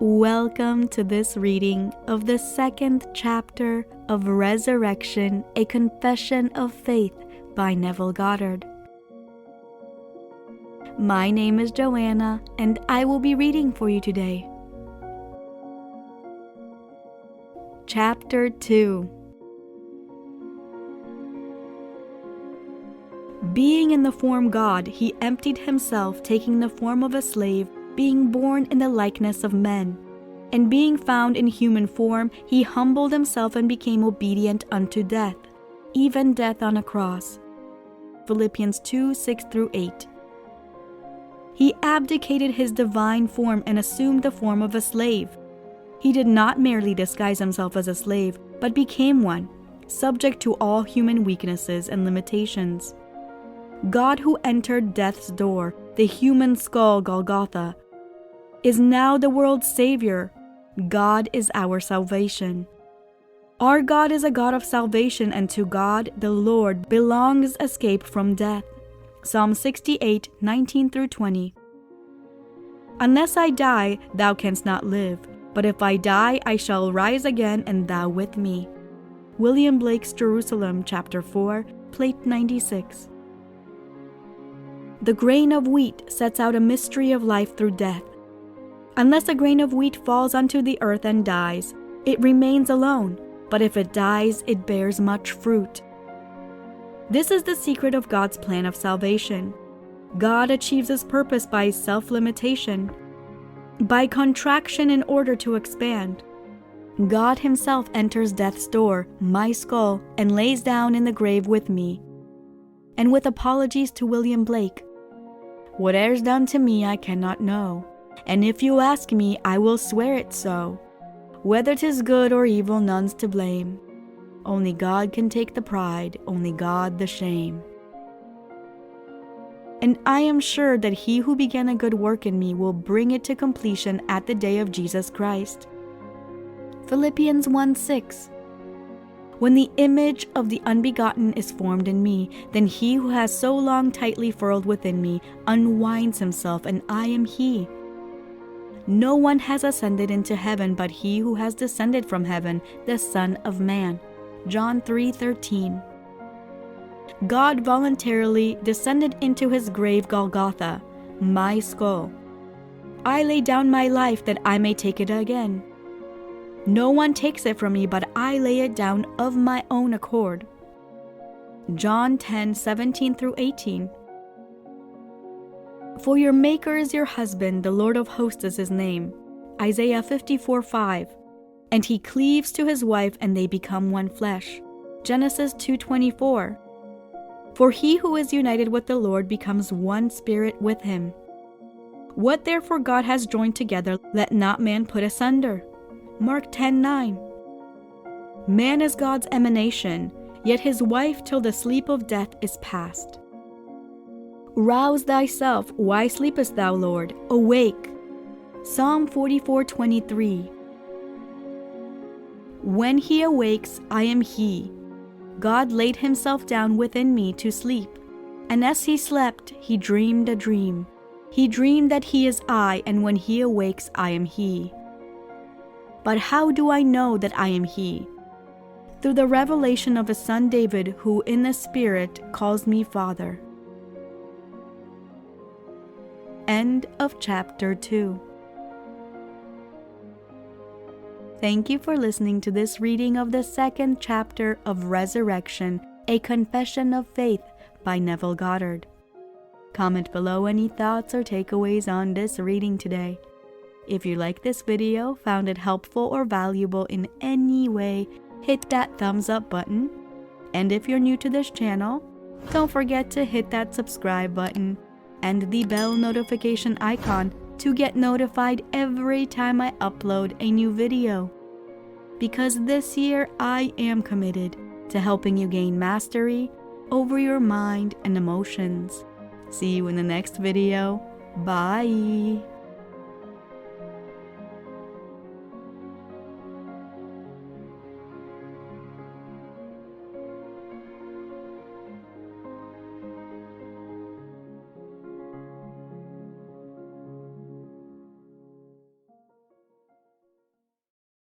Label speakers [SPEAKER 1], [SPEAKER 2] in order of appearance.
[SPEAKER 1] Welcome to this reading of the second chapter of Resurrection, A Confession of Faith by Neville Goddard. My name is Joanna, and I will be reading for you today. Chapter 2. Being in the form God, he emptied himself, taking the form of a slave, being born in the likeness of men. And being found in human form, he humbled himself and became obedient unto death, even death on a cross. Philippians 2:6-8. He abdicated his divine form and assumed the form of a slave. He did not merely disguise himself as a slave, but became one, subject to all human weaknesses and limitations. God, who entered death's door, the human skull Golgotha, is now the world's Savior. God is our salvation. Our God is a God of salvation, and to God, the Lord, belongs escape from death. Psalm 68:19-20. Unless I die, thou canst not live, but if I die, I shall rise again, and thou with me. William Blake's Jerusalem, chapter 4, plate 96. The grain of wheat sets out a mystery of life through death. Unless a grain of wheat falls onto the earth and dies, it remains alone, but if it dies, it bears much fruit. This is the secret of God's plan of salvation. God achieves his purpose by self-limitation, by contraction in order to expand. God himself enters death's door, my skull, and lays down in the grave with me. And with apologies to William Blake, whate'er's done to me I cannot know, and if you ask me, I will swear it so. Whether 'tis good or evil, none's to blame. Only God can take the pride, only God the shame. And I am sure that he who began a good work in me will bring it to completion at the day of Jesus Christ. Philippians 1:6. When the image of the unbegotten is formed in me, then he who has so long tightly furled within me unwinds himself, and I am he. No one has ascended into heaven but he who has descended from heaven, the Son of Man. John 3:13. God voluntarily descended into his grave Golgotha, my skull. I lay down my life that I may take it again. No one takes it from me, but I lay it down of my own accord. John 10:17-18. For your Maker is your husband, the Lord of hosts is his name. Isaiah 54:5. And he cleaves to his wife, and they become one flesh. Genesis 2:24. For he who is united with the Lord becomes one spirit with him. What therefore God has joined together, let not man put asunder. Mark 10:9. Man is God's emanation, yet his wife till the sleep of death is past. Rouse thyself, why sleepest thou, Lord? Awake. Psalm 44:23. When he awakes, I am he. God laid himself down within me to sleep, and as he slept, he dreamed a dream. He dreamed that he is I, and when he awakes, I am he. But how do I know that I am he? Through the revelation of his son David, who in the Spirit calls me Father. End of chapter 2. Thank you for listening to this reading of the second chapter of Resurrection, A Confession of Faith by Neville Goddard. Comment below any thoughts or takeaways on this reading today. If you like this video, found it helpful or valuable in any way, hit that thumbs up button. And if you're new to this channel, don't forget to hit that subscribe button and the bell notification icon to get notified every time I upload a new video. Because this year I am committed to helping you gain mastery over your mind and emotions. See you in the next video. Bye!